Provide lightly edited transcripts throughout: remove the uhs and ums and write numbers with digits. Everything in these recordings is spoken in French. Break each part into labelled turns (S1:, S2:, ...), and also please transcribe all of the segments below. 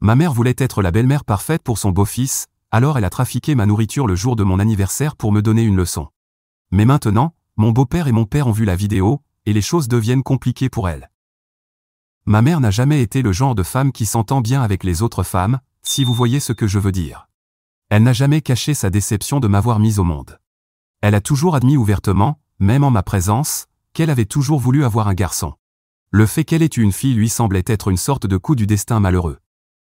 S1: Ma mère voulait être la belle-mère parfaite pour son beau-fils, alors elle a trafiqué ma nourriture le jour de mon anniversaire pour me donner une leçon. Mais maintenant, mon beau-père et mon père ont vu la vidéo, et les choses deviennent compliquées pour elle. Ma mère n'a jamais été le genre de femme qui s'entend bien avec les autres femmes, si vous voyez ce que je veux dire. Elle n'a jamais caché sa déception de m'avoir mise au monde. Elle a toujours admis ouvertement, même en ma présence, qu'elle avait toujours voulu avoir un garçon. Le fait qu'elle ait eu une fille lui semblait être une sorte de coup du destin malheureux.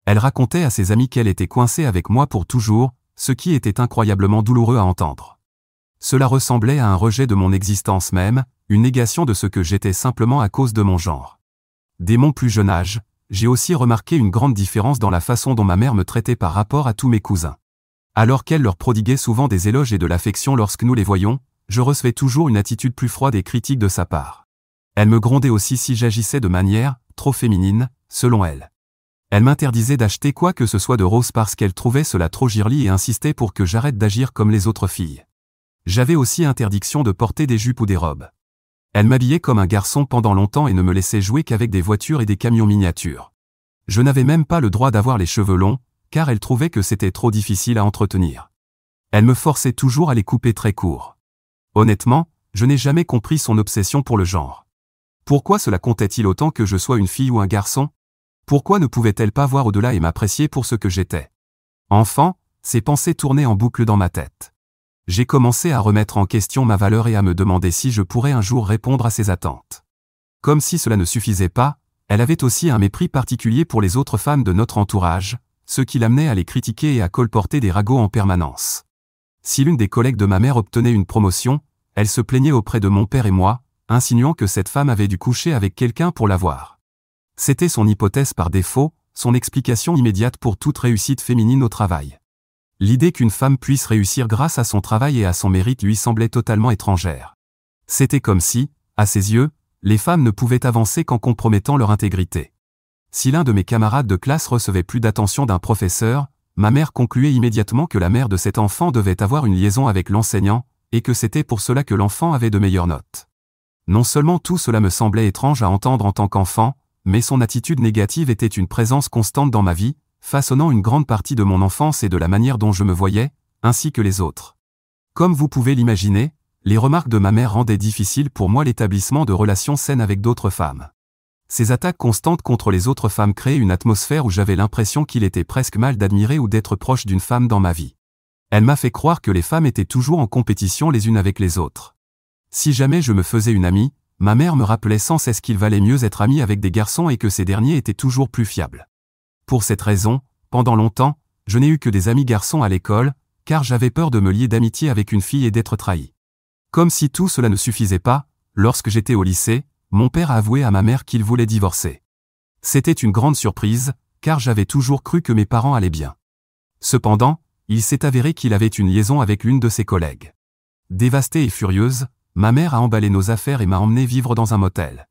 S1: Elle racontait à ses amis qu'elle était coincée avec moi pour toujours, ce qui était incroyablement douloureux à entendre. Cela ressemblait à un rejet de mon existence même, une négation de ce que j'étais simplement à cause de mon genre. Dès mon plus jeune âge, j'ai aussi remarqué une grande différence dans la façon dont ma mère me traitait par rapport à tous mes cousins. Alors qu'elle leur prodiguait souvent des éloges et de l'affection lorsque nous les voyions, je recevais toujours une attitude plus froide et critique de sa part. Elle me grondait aussi si j'agissais de manière trop féminine, selon elle. Elle m'interdisait d'acheter quoi que ce soit de rose parce qu'elle trouvait cela trop girly et insistait pour que j'arrête d'agir comme les autres filles. J'avais aussi interdiction de porter des jupes ou des robes. Elle m'habillait comme un garçon pendant longtemps et ne me laissait jouer qu'avec des voitures et des camions miniatures. Je n'avais même pas le droit d'avoir les cheveux longs, car elle trouvait que c'était trop difficile à entretenir. Elle me forçait toujours à les couper très courts. Honnêtement, je n'ai jamais compris son obsession pour le genre. Pourquoi cela comptait-il autant que je sois une fille ou un garçon? Pourquoi ne pouvait-elle pas voir au-delà et m'apprécier pour ce que j'étais? Enfant, ces pensées tournaient en boucle dans ma tête. J'ai commencé à remettre en question ma valeur et à me demander si je pourrais un jour répondre à ses attentes. Comme si cela ne suffisait pas, elle avait aussi un mépris particulier pour les autres femmes de notre entourage, ce qui l'amenait à les critiquer et à colporter des ragots en permanence. Si l'une des collègues de ma mère obtenait une promotion, elle se plaignait auprès de mon père et moi, insinuant que cette femme avait dû coucher avec quelqu'un pour l'avoir. C'était son hypothèse par défaut, son explication immédiate pour toute réussite féminine au travail. L'idée qu'une femme puisse réussir grâce à son travail et à son mérite lui semblait totalement étrangère. C'était comme si, à ses yeux, les femmes ne pouvaient avancer qu'en compromettant leur intégrité. Si l'un de mes camarades de classe recevait plus d'attention d'un professeur, ma mère concluait immédiatement que la mère de cet enfant devait avoir une liaison avec l'enseignant, et que c'était pour cela que l'enfant avait de meilleures notes. Non seulement tout cela me semblait étrange à entendre en tant qu'enfant, mais son attitude négative était une présence constante dans ma vie, façonnant une grande partie de mon enfance et de la manière dont je me voyais, ainsi que les autres. Comme vous pouvez l'imaginer, les remarques de ma mère rendaient difficile pour moi l'établissement de relations saines avec d'autres femmes. Ces attaques constantes contre les autres femmes créaient une atmosphère où j'avais l'impression qu'il était presque mal d'admirer ou d'être proche d'une femme dans ma vie. Elle m'a fait croire que les femmes étaient toujours en compétition les unes avec les autres. Si jamais je me faisais une amie, ma mère me rappelait sans cesse qu'il valait mieux être amie avec des garçons et que ces derniers étaient toujours plus fiables. Pour cette raison, pendant longtemps, je n'ai eu que des amis garçons à l'école, car j'avais peur de me lier d'amitié avec une fille et d'être trahi. Comme si tout cela ne suffisait pas, lorsque j'étais au lycée, mon père a avoué à ma mère qu'il voulait divorcer. C'était une grande surprise, car j'avais toujours cru que mes parents allaient bien. Cependant, il s'est avéré qu'il avait une liaison avec l'une de ses collègues. Dévastée et furieuse, ma mère a emballé nos affaires et m'a emmené vivre dans un motel.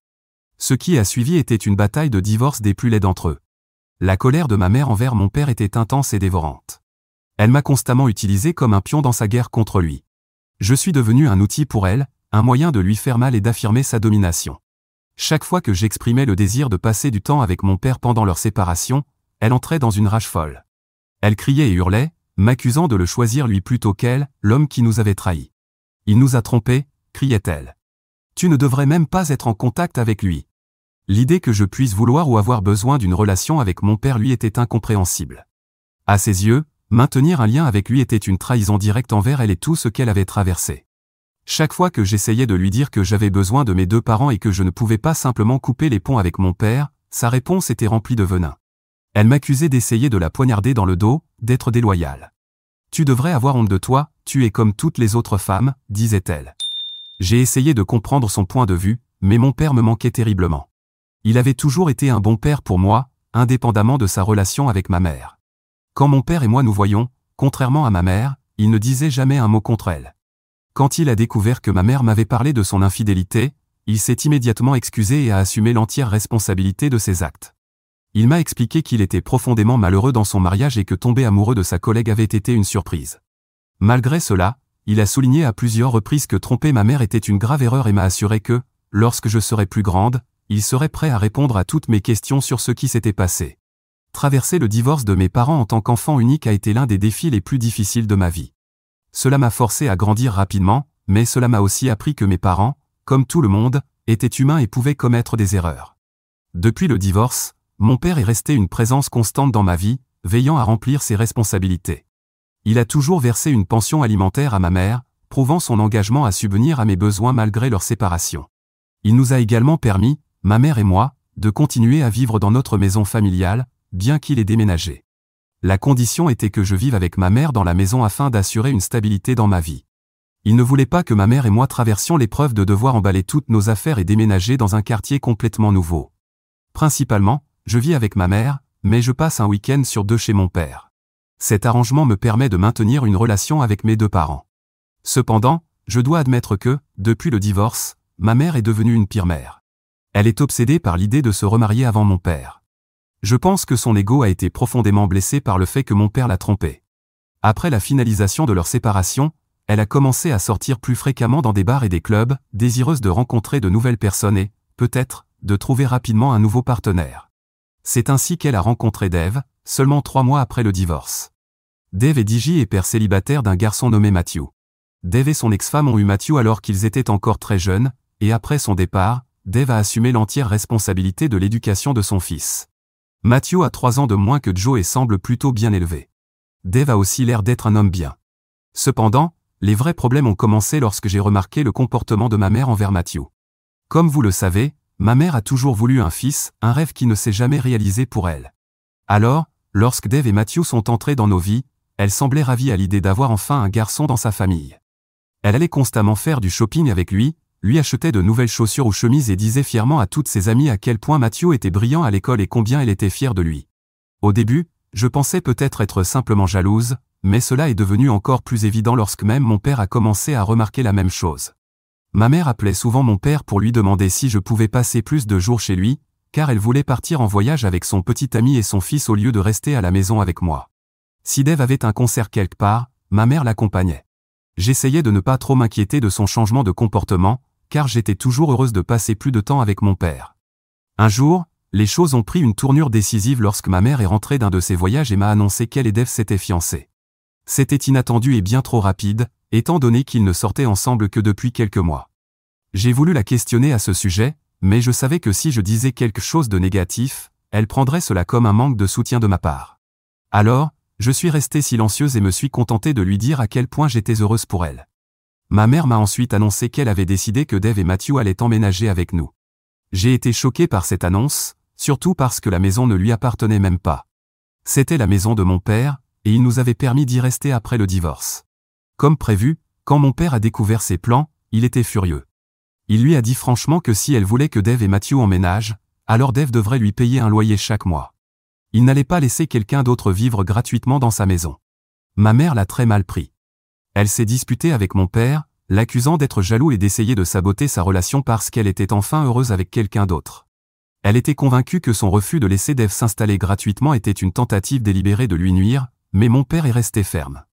S1: Ce qui a suivi était une bataille de divorce des plus laids d'entre eux. La colère de ma mère envers mon père était intense et dévorante. Elle m'a constamment utilisé comme un pion dans sa guerre contre lui. Je suis devenu un outil pour elle, un moyen de lui faire mal et d'affirmer sa domination. Chaque fois que j'exprimais le désir de passer du temps avec mon père pendant leur séparation, elle entrait dans une rage folle. Elle criait et hurlait, m'accusant de le choisir lui plutôt qu'elle, l'homme qui nous avait trahis. Il nous a trompés, criait-elle. Tu ne devrais même pas être en contact avec lui. L'idée que je puisse vouloir ou avoir besoin d'une relation avec mon père lui était incompréhensible. À ses yeux, maintenir un lien avec lui était une trahison directe envers elle et tout ce qu'elle avait traversé. Chaque fois que j'essayais de lui dire que j'avais besoin de mes deux parents et que je ne pouvais pas simplement couper les ponts avec mon père, sa réponse était remplie de venin. Elle m'accusait d'essayer de la poignarder dans le dos, d'être déloyale. Tu devrais avoir honte de toi, tu es comme toutes les autres femmes, disait-elle. J'ai essayé de comprendre son point de vue, mais mon père me manquait terriblement. Il avait toujours été un bon père pour moi, indépendamment de sa relation avec ma mère. Quand mon père et moi nous voyions, contrairement à ma mère, il ne disait jamais un mot contre elle. Quand il a découvert que ma mère m'avait parlé de son infidélité, il s'est immédiatement excusé et a assumé l'entière responsabilité de ses actes. Il m'a expliqué qu'il était profondément malheureux dans son mariage et que tomber amoureux de sa collègue avait été une surprise. Malgré cela, il a souligné à plusieurs reprises que tromper ma mère était une grave erreur et m'a assuré que, lorsque je serais plus grande, il serait prêt à répondre à toutes mes questions sur ce qui s'était passé. Traverser le divorce de mes parents en tant qu'enfant unique a été l'un des défis les plus difficiles de ma vie. Cela m'a forcé à grandir rapidement, mais cela m'a aussi appris que mes parents, comme tout le monde, étaient humains et pouvaient commettre des erreurs. Depuis le divorce, mon père est resté une présence constante dans ma vie, veillant à remplir ses responsabilités. Il a toujours versé une pension alimentaire à ma mère, prouvant son engagement à subvenir à mes besoins malgré leur séparation. Il nous a également permis, ma mère et moi, de continuer à vivre dans notre maison familiale, bien qu'il ait déménagé. La condition était que je vive avec ma mère dans la maison afin d'assurer une stabilité dans ma vie. Il ne voulait pas que ma mère et moi traversions l'épreuve de devoir emballer toutes nos affaires et déménager dans un quartier complètement nouveau. Principalement, je vis avec ma mère, mais je passe un week-end sur 2 chez mon père. Cet arrangement me permet de maintenir une relation avec mes 2 parents. Cependant, je dois admettre que, depuis le divorce, ma mère est devenue une pire mère. Elle est obsédée par l'idée de se remarier avant mon père. Je pense que son ego a été profondément blessé par le fait que mon père l'a trompée. Après la finalisation de leur séparation, elle a commencé à sortir plus fréquemment dans des bars et des clubs, désireuse de rencontrer de nouvelles personnes et, peut-être, de trouver rapidement un nouveau partenaire. C'est ainsi qu'elle a rencontré Dave, seulement 3 mois après le divorce. Dave est DJ et père célibataire d'un garçon nommé Matthew. Dave et son ex-femme ont eu Matthew alors qu'ils étaient encore très jeunes, et après son départ, Dave a assumé l'entière responsabilité de l'éducation de son fils. Matthew a 3 ans de moins que Joe et semble plutôt bien élevé. Dave a aussi l'air d'être un homme bien. Cependant, les vrais problèmes ont commencé lorsque j'ai remarqué le comportement de ma mère envers Matthew. Comme vous le savez, ma mère a toujours voulu un fils, un rêve qui ne s'est jamais réalisé pour elle. Alors, lorsque Dave et Matthew sont entrés dans nos vies, elle semblait ravie à l'idée d'avoir enfin un garçon dans sa famille. Elle allait constamment faire du shopping avec lui achetait de nouvelles chaussures ou chemises et disait fièrement à toutes ses amies à quel point Matthew était brillant à l'école et combien elle était fière de lui. Au début, je pensais peut-être être simplement jalouse, mais cela est devenu encore plus évident lorsque même mon père a commencé à remarquer la même chose. Ma mère appelait souvent mon père pour lui demander si je pouvais passer plus de jours chez lui, car elle voulait partir en voyage avec son petit ami et son fils au lieu de rester à la maison avec moi. Si Dave avait un concert quelque part, ma mère l'accompagnait. J'essayais de ne pas trop m'inquiéter de son changement de comportement, car j'étais toujours heureuse de passer plus de temps avec mon père. Un jour, les choses ont pris une tournure décisive lorsque ma mère est rentrée d'un de ses voyages et m'a annoncé qu'elle et Dave s'étaient fiancés. C'était inattendu et bien trop rapide, étant donné qu'ils ne sortaient ensemble que depuis quelques mois. J'ai voulu la questionner à ce sujet, mais je savais que si je disais quelque chose de négatif, elle prendrait cela comme un manque de soutien de ma part. Alors, je suis restée silencieuse et me suis contentée de lui dire à quel point j'étais heureuse pour elle. Ma mère m'a ensuite annoncé qu'elle avait décidé que Dave et Matthew allaient emménager avec nous. J'ai été choquée par cette annonce, surtout parce que la maison ne lui appartenait même pas. C'était la maison de mon père, et il nous avait permis d'y rester après le divorce. Comme prévu, quand mon père a découvert ses plans, il était furieux. Il lui a dit franchement que si elle voulait que Dave et Matthew emménagent, alors Dave devrait lui payer un loyer chaque mois. Il n'allait pas laisser quelqu'un d'autre vivre gratuitement dans sa maison. Ma mère l'a très mal pris. Elle s'est disputée avec mon père, l'accusant d'être jaloux et d'essayer de saboter sa relation parce qu'elle était enfin heureuse avec quelqu'un d'autre. Elle était convaincue que son refus de laisser Dave s'installer gratuitement était une tentative délibérée de lui nuire, mais mon père est resté ferme.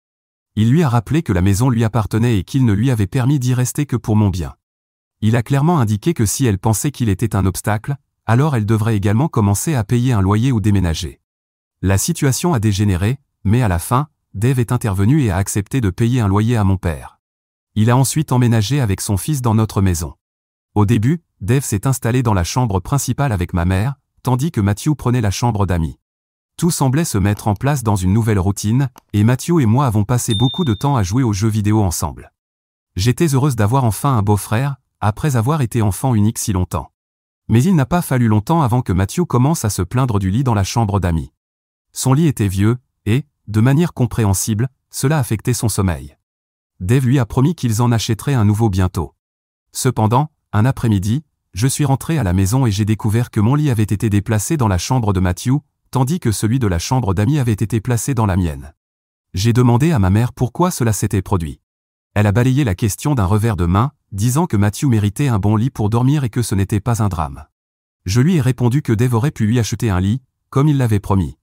S1: Il lui a rappelé que la maison lui appartenait et qu'il ne lui avait permis d'y rester que pour mon bien. Il a clairement indiqué que si elle pensait qu'il était un obstacle, alors elle devrait également commencer à payer un loyer ou déménager. La situation a dégénéré, mais à la fin, Dave est intervenu et a accepté de payer un loyer à mon père. Il a ensuite emménagé avec son fils dans notre maison. Au début, Dave s'est installé dans la chambre principale avec ma mère, tandis que Matthew prenait la chambre d'amis. Tout semblait se mettre en place dans une nouvelle routine, et Matthew et moi avons passé beaucoup de temps à jouer aux jeux vidéo ensemble. J'étais heureuse d'avoir enfin un beau-frère, après avoir été enfant unique si longtemps. Mais il n'a pas fallu longtemps avant que Matthew commence à se plaindre du lit dans la chambre d'amis. Son lit était vieux, et, de manière compréhensible, cela affectait son sommeil. Dave lui a promis qu'ils en achèteraient un nouveau bientôt. Cependant, un après-midi, je suis rentré à la maison et j'ai découvert que mon lit avait été déplacé dans la chambre de Matthew, tandis que celui de la chambre d'amis avait été placé dans la mienne. J'ai demandé à ma mère pourquoi cela s'était produit. Elle a balayé la question d'un revers de main, disant que Matthew méritait un bon lit pour dormir et que ce n'était pas un drame. Je lui ai répondu que Dave aurait pu lui acheter un lit, comme il l'avait promis.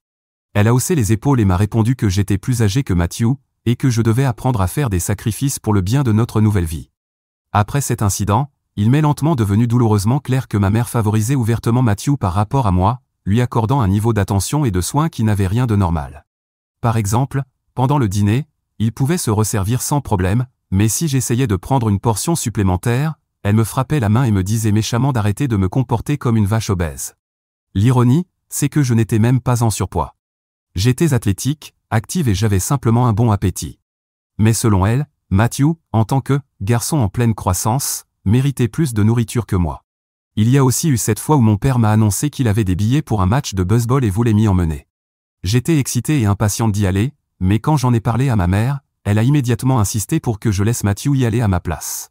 S1: Elle a haussé les épaules et m'a répondu que j'étais plus âgé que Matthew, et que je devais apprendre à faire des sacrifices pour le bien de notre nouvelle vie. Après cet incident, il m'est lentement devenu douloureusement clair que ma mère favorisait ouvertement Matthew par rapport à moi, lui accordant un niveau d'attention et de soins qui n'avait rien de normal. Par exemple, pendant le dîner, il pouvait se resservir sans problème, mais si j'essayais de prendre une portion supplémentaire, elle me frappait la main et me disait méchamment d'arrêter de me comporter comme une vache obèse. L'ironie, c'est que je n'étais même pas en surpoids. J'étais athlétique, active et j'avais simplement un bon appétit. Mais selon elle, Matthew, en tant que garçon en pleine croissance, méritait plus de nourriture que moi. Il y a aussi eu cette fois où mon père m'a annoncé qu'il avait des billets pour un match de baseball et voulait m'y emmener. J'étais excité et impatiente d'y aller, mais quand j'en ai parlé à ma mère, elle a immédiatement insisté pour que je laisse Matthew y aller à ma place.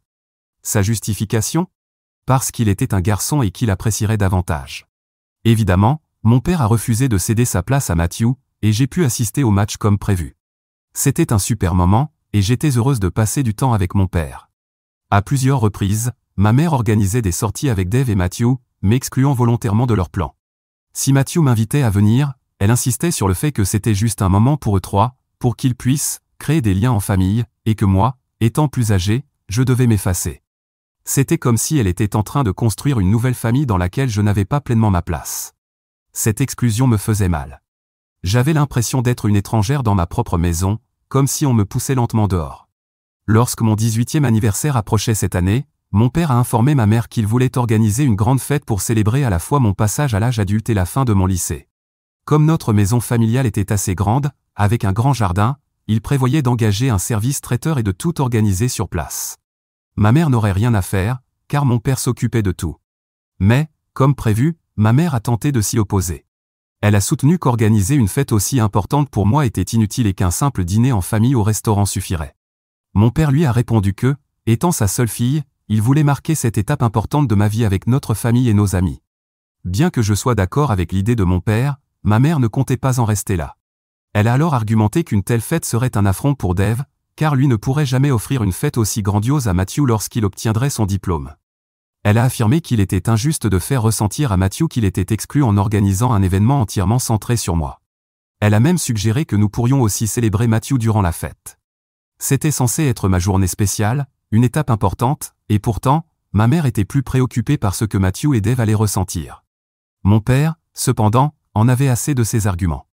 S1: Sa justification ? Parce qu'il était un garçon et qu'il apprécierait davantage. Évidemment, mon père a refusé de céder sa place à Matthew, et j'ai pu assister au match comme prévu. C'était un super moment, et j'étais heureuse de passer du temps avec mon père. À plusieurs reprises, ma mère organisait des sorties avec Dave et Matthew, m'excluant volontairement de leur plan. Si Matthew m'invitait à venir, elle insistait sur le fait que c'était juste un moment pour eux trois, pour qu'ils puissent créer des liens en famille, et que moi, étant plus âgé, je devais m'effacer. C'était comme si elle était en train de construire une nouvelle famille dans laquelle je n'avais pas pleinement ma place. Cette exclusion me faisait mal. J'avais l'impression d'être une étrangère dans ma propre maison, comme si on me poussait lentement dehors. Lorsque mon 18e anniversaire approchait cette année, mon père a informé ma mère qu'il voulait organiser une grande fête pour célébrer à la fois mon passage à l'âge adulte et la fin de mon lycée. Comme notre maison familiale était assez grande, avec un grand jardin, il prévoyait d'engager un service traiteur et de tout organiser sur place. Ma mère n'aurait rien à faire, car mon père s'occupait de tout. Mais, comme prévu, ma mère a tenté de s'y opposer. Elle a soutenu qu'organiser une fête aussi importante pour moi était inutile et qu'un simple dîner en famille au restaurant suffirait. Mon père lui a répondu que, étant sa seule fille, il voulait marquer cette étape importante de ma vie avec notre famille et nos amis. Bien que je sois d'accord avec l'idée de mon père, ma mère ne comptait pas en rester là. Elle a alors argumenté qu'une telle fête serait un affront pour Dave, car lui ne pourrait jamais offrir une fête aussi grandiose à Matthew lorsqu'il obtiendrait son diplôme. Elle a affirmé qu'il était injuste de faire ressentir à Matthew qu'il était exclu en organisant un événement entièrement centré sur moi. Elle a même suggéré que nous pourrions aussi célébrer Matthew durant la fête. C'était censé être ma journée spéciale, une étape importante, et pourtant, ma mère était plus préoccupée par ce que Matthew et Dave allaient ressentir. Mon père, cependant, en avait assez de ces arguments.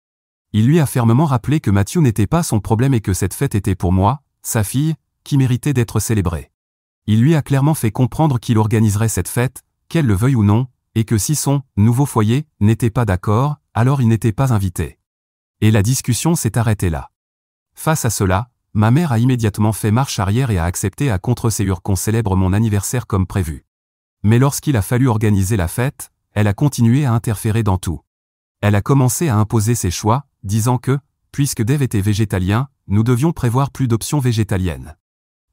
S1: Il lui a fermement rappelé que Matthew n'était pas son problème et que cette fête était pour moi, sa fille, qui méritait d'être célébrée. Il lui a clairement fait comprendre qu'il organiserait cette fête, qu'elle le veuille ou non, et que si son nouveau foyer n'était pas d'accord, alors il n'était pas invité. Et la discussion s'est arrêtée là. Face à cela, ma mère a immédiatement fait marche arrière et a accepté à contre-ségur qu'on célèbre mon anniversaire comme prévu. Mais lorsqu'il a fallu organiser la fête, elle a continué à interférer dans tout. Elle a commencé à imposer ses choix, disant que, puisque Dave était végétalien, nous devions prévoir plus d'options végétaliennes.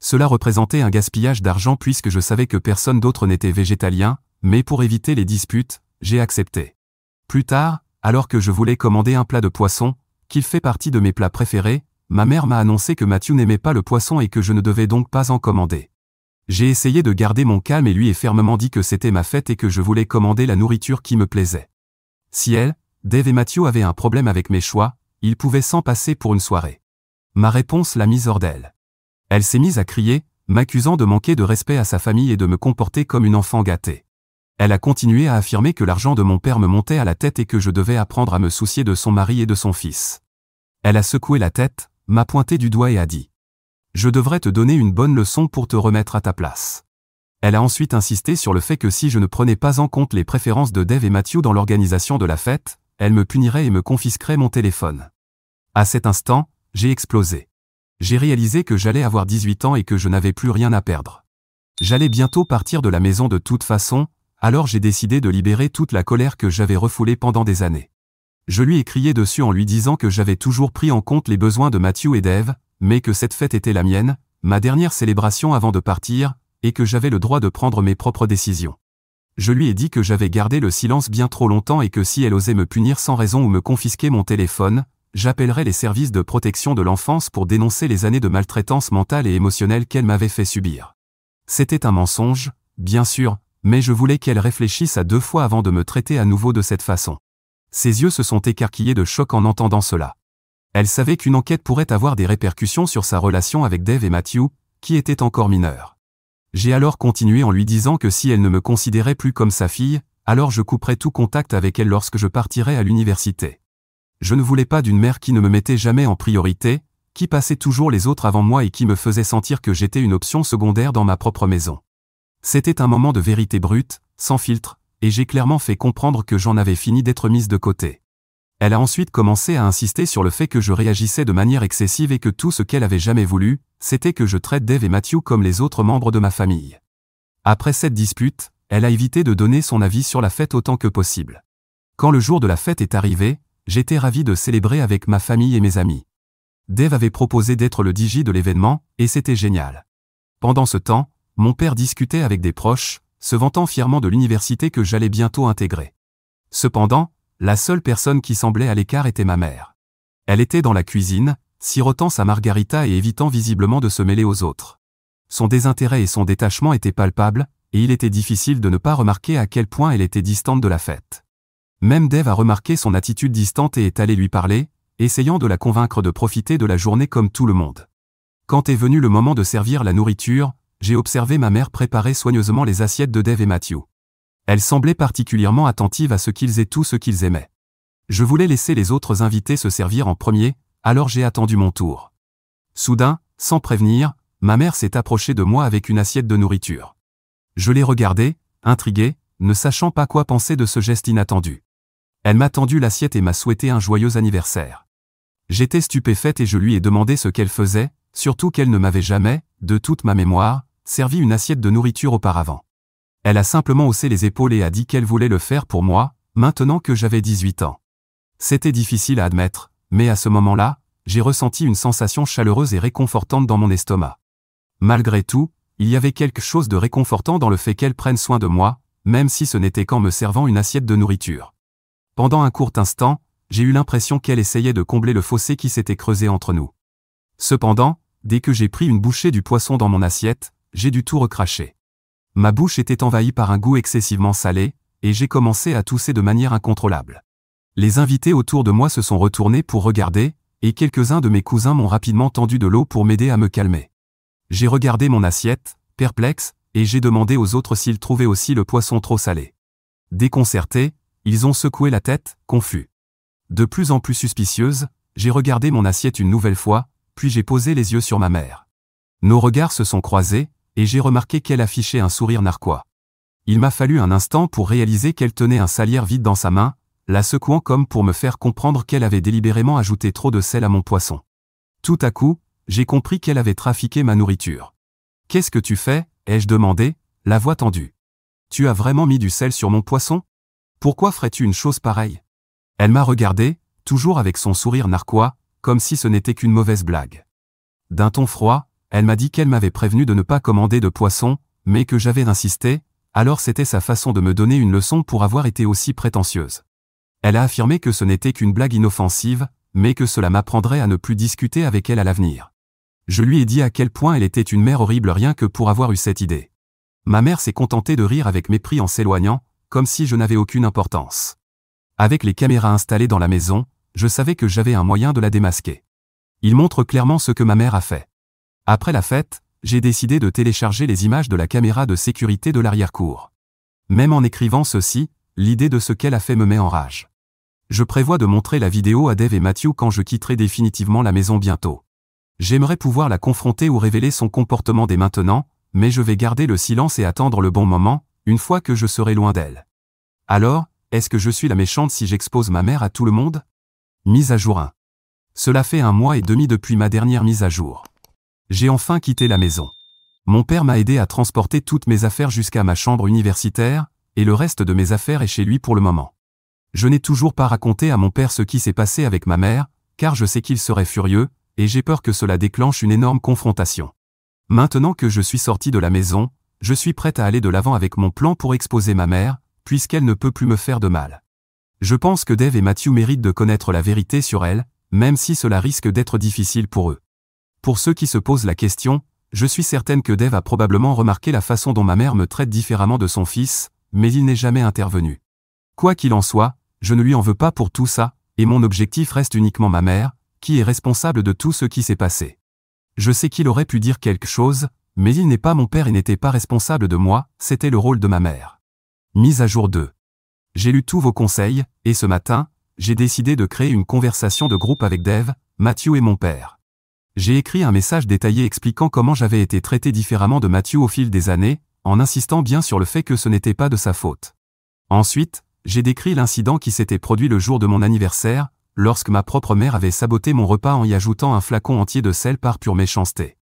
S1: Cela représentait un gaspillage d'argent puisque je savais que personne d'autre n'était végétalien, mais pour éviter les disputes, j'ai accepté. Plus tard, alors que je voulais commander un plat de poisson, qu'il fait partie de mes plats préférés, ma mère m'a annoncé que Matthew n'aimait pas le poisson et que je ne devais donc pas en commander. J'ai essayé de garder mon calme et lui ai fermement dit que c'était ma fête et que je voulais commander la nourriture qui me plaisait. Si elle, Dave et Matthew avaient un problème avec mes choix, ils pouvaient s'en passer pour une soirée. Ma réponse l'a mise hors d'elle. Elle s'est mise à crier, m'accusant de manquer de respect à sa famille et de me comporter comme une enfant gâtée. Elle a continué à affirmer que l'argent de mon père me montait à la tête et que je devais apprendre à me soucier de son mari et de son fils. Elle a secoué la tête, m'a pointé du doigt et a dit « Je devrais te donner une bonne leçon pour te remettre à ta place ». Elle a ensuite insisté sur le fait que si je ne prenais pas en compte les préférences de Dave et Matthew dans l'organisation de la fête, elle me punirait et me confisquerait mon téléphone. À cet instant, j'ai explosé. J'ai réalisé que j'allais avoir 18 ans et que je n'avais plus rien à perdre. J'allais bientôt partir de la maison de toute façon, alors j'ai décidé de libérer toute la colère que j'avais refoulée pendant des années. Je lui ai crié dessus en lui disant que j'avais toujours pris en compte les besoins de Matthew et Dave, mais que cette fête était la mienne, ma dernière célébration avant de partir, et que j'avais le droit de prendre mes propres décisions. Je lui ai dit que j'avais gardé le silence bien trop longtemps et que si elle osait me punir sans raison ou me confisquer mon téléphone, j'appellerais les services de protection de l'enfance pour dénoncer les années de maltraitance mentale et émotionnelle qu'elle m'avait fait subir. C'était un mensonge, bien sûr, mais je voulais qu'elle réfléchisse à 2 fois avant de me traiter à nouveau de cette façon. Ses yeux se sont écarquillés de choc en entendant cela. Elle savait qu'une enquête pourrait avoir des répercussions sur sa relation avec Dave et Matthew, qui étaient encore mineurs. J'ai alors continué en lui disant que si elle ne me considérait plus comme sa fille, alors je couperais tout contact avec elle lorsque je partirais à l'université. Je ne voulais pas d'une mère qui ne me mettait jamais en priorité, qui passait toujours les autres avant moi et qui me faisait sentir que j'étais une option secondaire dans ma propre maison. C'était un moment de vérité brute, sans filtre, et j'ai clairement fait comprendre que j'en avais fini d'être mise de côté. Elle a ensuite commencé à insister sur le fait que je réagissais de manière excessive et que tout ce qu'elle avait jamais voulu, c'était que je traite Dave et Matthew comme les autres membres de ma famille. Après cette dispute, elle a évité de donner son avis sur la fête autant que possible. Quand le jour de la fête est arrivé, j'étais ravi de célébrer avec ma famille et mes amis. Dave avait proposé d'être le DJ de l'événement, et c'était génial. Pendant ce temps, mon père discutait avec des proches, se vantant fièrement de l'université que j'allais bientôt intégrer. Cependant, la seule personne qui semblait à l'écart était ma mère. Elle était dans la cuisine, sirotant sa margarita et évitant visiblement de se mêler aux autres. Son désintérêt et son détachement étaient palpables, et il était difficile de ne pas remarquer à quel point elle était distante de la fête. Même Dave a remarqué son attitude distante et est allé lui parler, essayant de la convaincre de profiter de la journée comme tout le monde. Quand est venu le moment de servir la nourriture, j'ai observé ma mère préparer soigneusement les assiettes de Dave et Matthew. Elle semblait particulièrement attentive à ce qu'ils aient tout ce qu'ils aimaient. Je voulais laisser les autres invités se servir en premier, alors j'ai attendu mon tour. Soudain, sans prévenir, ma mère s'est approchée de moi avec une assiette de nourriture. Je l'ai regardée, intrigué, ne sachant pas quoi penser de ce geste inattendu. Elle m'a tendu l'assiette et m'a souhaité un joyeux anniversaire. J'étais stupéfaite et je lui ai demandé ce qu'elle faisait, surtout qu'elle ne m'avait jamais, de toute ma mémoire, servi une assiette de nourriture auparavant. Elle a simplement haussé les épaules et a dit qu'elle voulait le faire pour moi, maintenant que j'avais 18 ans. C'était difficile à admettre, mais à ce moment-là, j'ai ressenti une sensation chaleureuse et réconfortante dans mon estomac. Malgré tout, il y avait quelque chose de réconfortant dans le fait qu'elle prenne soin de moi, même si ce n'était qu'en me servant une assiette de nourriture. Pendant un court instant, j'ai eu l'impression qu'elle essayait de combler le fossé qui s'était creusé entre nous. Cependant, dès que j'ai pris une bouchée du poisson dans mon assiette, j'ai dû tout recracher. Ma bouche était envahie par un goût excessivement salé, et j'ai commencé à tousser de manière incontrôlable. Les invités autour de moi se sont retournés pour regarder, et quelques-uns de mes cousins m'ont rapidement tendu de l'eau pour m'aider à me calmer. J'ai regardé mon assiette, perplexe, et j'ai demandé aux autres s'ils trouvaient aussi le poisson trop salé. Déconcertés, ils ont secoué la tête, confus. De plus en plus suspicieuse, j'ai regardé mon assiette une nouvelle fois, puis j'ai posé les yeux sur ma mère. Nos regards se sont croisés, et j'ai remarqué qu'elle affichait un sourire narquois. Il m'a fallu un instant pour réaliser qu'elle tenait un salière vide dans sa main, la secouant comme pour me faire comprendre qu'elle avait délibérément ajouté trop de sel à mon poisson. Tout à coup, j'ai compris qu'elle avait trafiqué ma nourriture. « Qu'est-ce que tu fais ?» ai-je demandé, la voix tendue. « Tu as vraiment mis du sel sur mon poisson ? Pourquoi ferais-tu une chose pareille ?» Elle m'a regardé, toujours avec son sourire narquois, comme si ce n'était qu'une mauvaise blague. D'un ton froid, elle m'a dit qu'elle m'avait prévenu de ne pas commander de poisson, mais que j'avais insisté, alors c'était sa façon de me donner une leçon pour avoir été aussi prétentieuse. Elle a affirmé que ce n'était qu'une blague inoffensive, mais que cela m'apprendrait à ne plus discuter avec elle à l'avenir. Je lui ai dit à quel point elle était une mère horrible rien que pour avoir eu cette idée. Ma mère s'est contentée de rire avec mépris en s'éloignant, comme si je n'avais aucune importance. Avec les caméras installées dans la maison, je savais que j'avais un moyen de la démasquer. Il montre clairement ce que ma mère a fait. Après la fête, j'ai décidé de télécharger les images de la caméra de sécurité de l'arrière-cour. Même en écrivant ceci, l'idée de ce qu'elle a fait me met en rage. Je prévois de montrer la vidéo à Dave et Matthew quand je quitterai définitivement la maison bientôt. J'aimerais pouvoir la confronter ou révéler son comportement dès maintenant, mais je vais garder le silence et attendre le bon moment, une fois que je serai loin d'elle. Alors, est-ce que je suis la méchante si j'expose ma mère à tout le monde ? Mise à jour 1. Cela fait 1 mois et demi depuis ma dernière mise à jour. J'ai enfin quitté la maison. Mon père m'a aidé à transporter toutes mes affaires jusqu'à ma chambre universitaire, et le reste de mes affaires est chez lui pour le moment. Je n'ai toujours pas raconté à mon père ce qui s'est passé avec ma mère, car je sais qu'il serait furieux, et j'ai peur que cela déclenche une énorme confrontation. Maintenant que je suis sorti de la maison, je suis prête à aller de l'avant avec mon plan pour exposer ma mère, puisqu'elle ne peut plus me faire de mal. Je pense que Dave et Matthew méritent de connaître la vérité sur elle, même si cela risque d'être difficile pour eux. Pour ceux qui se posent la question, je suis certaine que Dave a probablement remarqué la façon dont ma mère me traite différemment de son fils, mais il n'est jamais intervenu. Quoi qu'il en soit, je ne lui en veux pas pour tout ça, et mon objectif reste uniquement ma mère, qui est responsable de tout ce qui s'est passé. Je sais qu'il aurait pu dire quelque chose, mais il n'est pas mon père et n'était pas responsable de moi, c'était le rôle de ma mère. Mise à jour 2. J'ai lu tous vos conseils, et ce matin, j'ai décidé de créer une conversation de groupe avec Dave, Matthew et mon père. J'ai écrit un message détaillé expliquant comment j'avais été traité différemment de Matthew au fil des années, en insistant bien sur le fait que ce n'était pas de sa faute. Ensuite, j'ai décrit l'incident qui s'était produit le jour de mon anniversaire, lorsque ma propre mère avait saboté mon repas en y ajoutant un flacon entier de sel par pure méchanceté.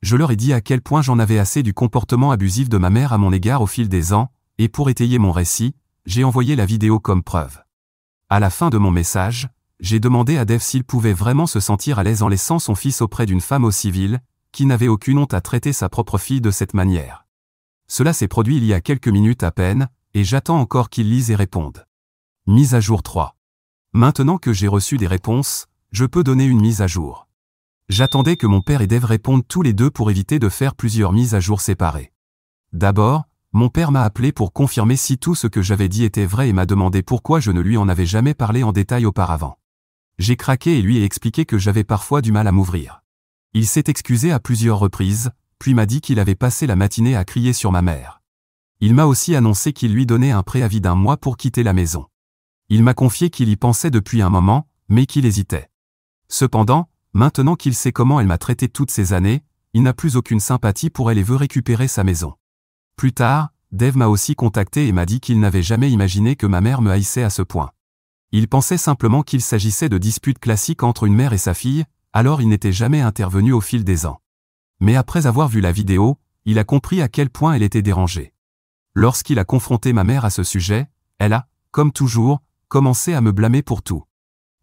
S1: Je leur ai dit à quel point j'en avais assez du comportement abusif de ma mère à mon égard au fil des ans, et pour étayer mon récit, j'ai envoyé la vidéo comme preuve. À la fin de mon message, j'ai demandé à Dave s'il pouvait vraiment se sentir à l'aise en laissant son fils auprès d'une femme aussi vile, qui n'avait aucune honte à traiter sa propre fille de cette manière. Cela s'est produit il y a quelques minutes à peine, et j'attends encore qu'il lise et réponde. Mise à jour 3. Maintenant que j'ai reçu des réponses, je peux donner une mise à jour. J'attendais que mon père et Dave répondent tous les deux pour éviter de faire plusieurs mises à jour séparées. D'abord, mon père m'a appelé pour confirmer si tout ce que j'avais dit était vrai et m'a demandé pourquoi je ne lui en avais jamais parlé en détail auparavant. J'ai craqué et lui ai expliqué que j'avais parfois du mal à m'ouvrir. Il s'est excusé à plusieurs reprises, puis m'a dit qu'il avait passé la matinée à crier sur ma mère. Il m'a aussi annoncé qu'il lui donnait un préavis d'1 mois pour quitter la maison. Il m'a confié qu'il y pensait depuis un moment, mais qu'il hésitait. Cependant, maintenant qu'il sait comment elle m'a traité toutes ces années, il n'a plus aucune sympathie pour elle et veut récupérer sa maison. Plus tard, Dave m'a aussi contacté et m'a dit qu'il n'avait jamais imaginé que ma mère me haïssait à ce point. Il pensait simplement qu'il s'agissait de disputes classiques entre une mère et sa fille, alors il n'était jamais intervenu au fil des ans. Mais après avoir vu la vidéo, il a compris à quel point elle était dérangée. Lorsqu'il a confronté ma mère à ce sujet, elle a, comme toujours, commencé à me blâmer pour tout.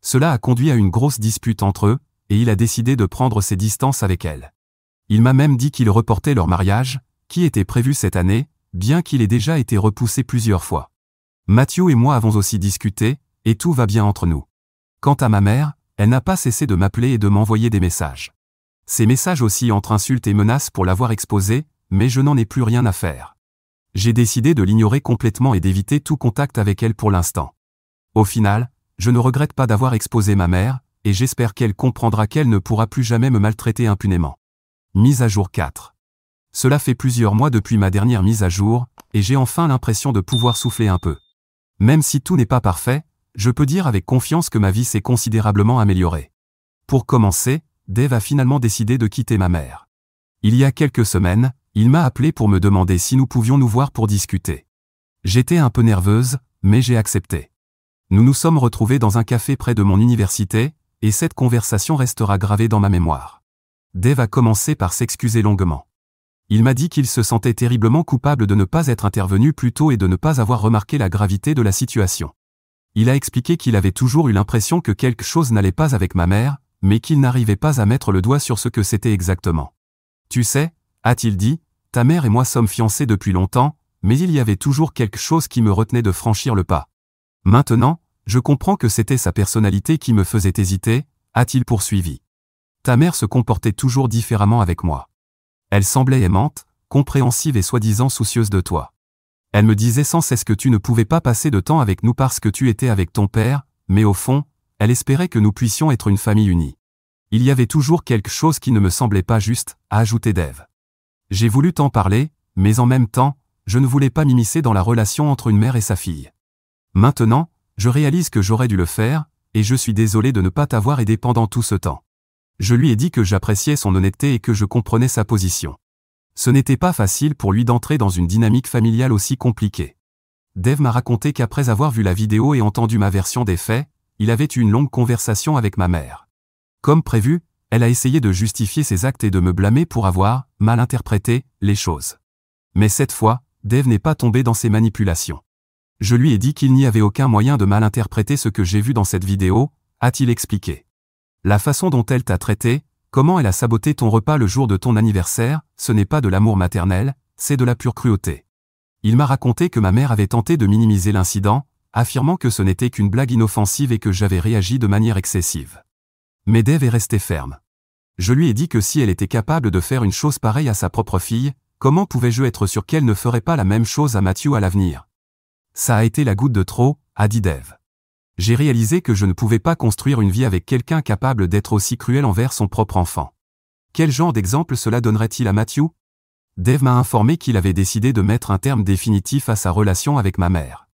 S1: Cela a conduit à une grosse dispute entre eux, et il a décidé de prendre ses distances avec elle. Il m'a même dit qu'il reportait leur mariage, qui était prévu cette année, bien qu'il ait déjà été repoussé plusieurs fois. Matthew et moi avons aussi discuté, et tout va bien entre nous. Quant à ma mère, elle n'a pas cessé de m'appeler et de m'envoyer des messages. Ces messages aussi entre insultes et menaces pour l'avoir exposée, mais je n'en ai plus rien à faire. J'ai décidé de l'ignorer complètement et d'éviter tout contact avec elle pour l'instant. Au final, je ne regrette pas d'avoir exposé ma mère, et j'espère qu'elle comprendra qu'elle ne pourra plus jamais me maltraiter impunément. Mise à jour 4. Cela fait plusieurs mois depuis ma dernière mise à jour, et j'ai enfin l'impression de pouvoir souffler un peu. Même si tout n'est pas parfait, je peux dire avec confiance que ma vie s'est considérablement améliorée. Pour commencer, Dave a finalement décidé de quitter ma mère. Il y a quelques semaines, il m'a appelé pour me demander si nous pouvions nous voir pour discuter. J'étais un peu nerveuse, mais j'ai accepté. Nous nous sommes retrouvés dans un café près de mon université, et cette conversation restera gravée dans ma mémoire. Dave a commencé par s'excuser longuement. Il m'a dit qu'il se sentait terriblement coupable de ne pas être intervenu plus tôt et de ne pas avoir remarqué la gravité de la situation. Il a expliqué qu'il avait toujours eu l'impression que quelque chose n'allait pas avec ma mère, mais qu'il n'arrivait pas à mettre le doigt sur ce que c'était exactement. Tu sais, a-t-il dit, ta mère et moi sommes fiancés depuis longtemps, mais il y avait toujours quelque chose qui me retenait de franchir le pas. Maintenant, je comprends que c'était sa personnalité qui me faisait hésiter, a-t-il poursuivi. Ta mère se comportait toujours différemment avec moi. Elle semblait aimante, compréhensive et soi-disant soucieuse de toi. Elle me disait sans cesse que tu ne pouvais pas passer de temps avec nous parce que tu étais avec ton père, mais au fond, elle espérait que nous puissions être une famille unie. Il y avait toujours quelque chose qui ne me semblait pas juste, a ajouté Dave. J'ai voulu t'en parler, mais en même temps, je ne voulais pas m'immiscer dans la relation entre une mère et sa fille. Maintenant, je réalise que j'aurais dû le faire, et je suis désolé de ne pas t'avoir aidé pendant tout ce temps. Je lui ai dit que j'appréciais son honnêteté et que je comprenais sa position. Ce n'était pas facile pour lui d'entrer dans une dynamique familiale aussi compliquée. Dave m'a raconté qu'après avoir vu la vidéo et entendu ma version des faits, il avait eu une longue conversation avec ma mère. Comme prévu, elle a essayé de justifier ses actes et de me blâmer pour avoir mal interprété les choses. Mais cette fois, Dave n'est pas tombé dans ces manipulations. Je lui ai dit qu'il n'y avait aucun moyen de mal interpréter ce que j'ai vu dans cette vidéo, a-t-il expliqué. La façon dont elle t'a traité, comment elle a saboté ton repas le jour de ton anniversaire, ce n'est pas de l'amour maternel, c'est de la pure cruauté. Il m'a raconté que ma mère avait tenté de minimiser l'incident, affirmant que ce n'était qu'une blague inoffensive et que j'avais réagi de manière excessive. Mais Dave est resté ferme. Je lui ai dit que si elle était capable de faire une chose pareille à sa propre fille, comment pouvais-je être sûr qu'elle ne ferait pas la même chose à Matthew à l'avenir? Ça a été la goutte de trop, a dit Dave. J'ai réalisé que je ne pouvais pas construire une vie avec quelqu'un capable d'être aussi cruel envers son propre enfant. Quel genre d'exemple cela donnerait-il à Matthew? Dave m'a informé qu'il avait décidé de mettre un terme définitif à sa relation avec ma mère.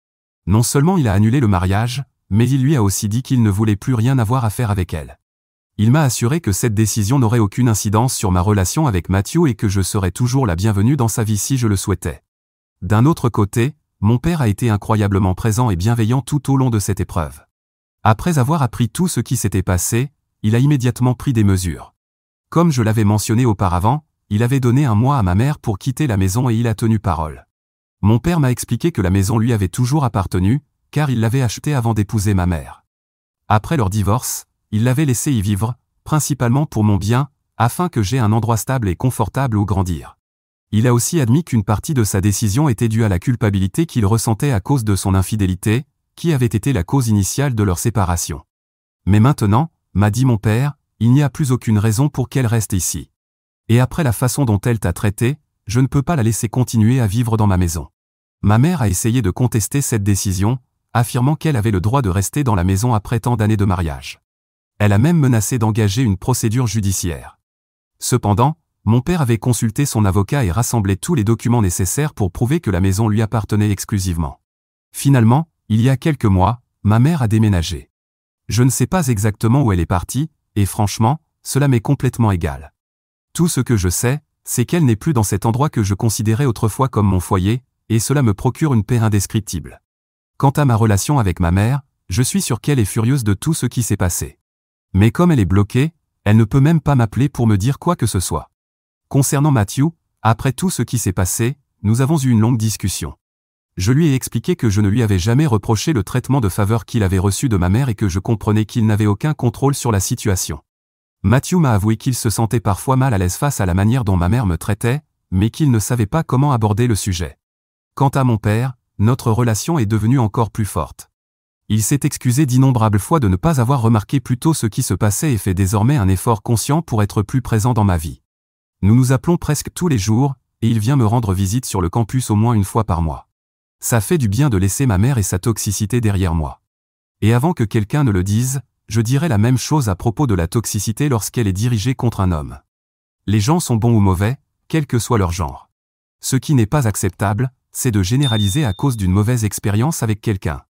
S1: Non seulement il a annulé le mariage, mais il lui a aussi dit qu'il ne voulait plus rien avoir à faire avec elle. Il m'a assuré que cette décision n'aurait aucune incidence sur ma relation avec Matthew et que je serais toujours la bienvenue dans sa vie si je le souhaitais. D'un autre côté, mon père a été incroyablement présent et bienveillant tout au long de cette épreuve. Après avoir appris tout ce qui s'était passé, il a immédiatement pris des mesures. Comme je l'avais mentionné auparavant, il avait donné 1 mois à ma mère pour quitter la maison et il a tenu parole. Mon père m'a expliqué que la maison lui avait toujours appartenu, car il l'avait achetée avant d'épouser ma mère. Après leur divorce, il l'avait laissée y vivre, principalement pour mon bien, afin que j'aie un endroit stable et confortable où grandir. Il a aussi admis qu'une partie de sa décision était due à la culpabilité qu'il ressentait à cause de son infidélité, qui avait été la cause initiale de leur séparation. Mais maintenant, m'a dit mon père, il n'y a plus aucune raison pour qu'elle reste ici. Et après la façon dont elle t'a traité, je ne peux pas la laisser continuer à vivre dans ma maison. Ma mère a essayé de contester cette décision, affirmant qu'elle avait le droit de rester dans la maison après tant d'années de mariage. Elle a même menacé d'engager une procédure judiciaire. Cependant, mon père avait consulté son avocat et rassemblé tous les documents nécessaires pour prouver que la maison lui appartenait exclusivement. Finalement, il y a quelques mois, ma mère a déménagé. Je ne sais pas exactement où elle est partie, et franchement, cela m'est complètement égal. Tout ce que je sais, c'est qu'elle n'est plus dans cet endroit que je considérais autrefois comme mon foyer, et cela me procure une paix indescriptible. Quant à ma relation avec ma mère, je suis sûr qu'elle est furieuse de tout ce qui s'est passé. Mais comme elle est bloquée, elle ne peut même pas m'appeler pour me dire quoi que ce soit. Concernant Matthew, après tout ce qui s'est passé, nous avons eu une longue discussion. Je lui ai expliqué que je ne lui avais jamais reproché le traitement de faveur qu'il avait reçu de ma mère et que je comprenais qu'il n'avait aucun contrôle sur la situation. Matthew m'a avoué qu'il se sentait parfois mal à l'aise face à la manière dont ma mère me traitait, mais qu'il ne savait pas comment aborder le sujet. Quant à mon père, notre relation est devenue encore plus forte. Il s'est excusé d'innombrables fois de ne pas avoir remarqué plus tôt ce qui se passait et fait désormais un effort conscient pour être plus présent dans ma vie. Nous nous appelons presque tous les jours, et il vient me rendre visite sur le campus au moins 1 fois par mois. Ça fait du bien de laisser ma mère et sa toxicité derrière moi. Et avant que quelqu'un ne le dise, je dirais la même chose à propos de la toxicité lorsqu'elle est dirigée contre un homme. Les gens sont bons ou mauvais, quel que soit leur genre. Ce qui n'est pas acceptable, c'est de généraliser à cause d'une mauvaise expérience avec quelqu'un.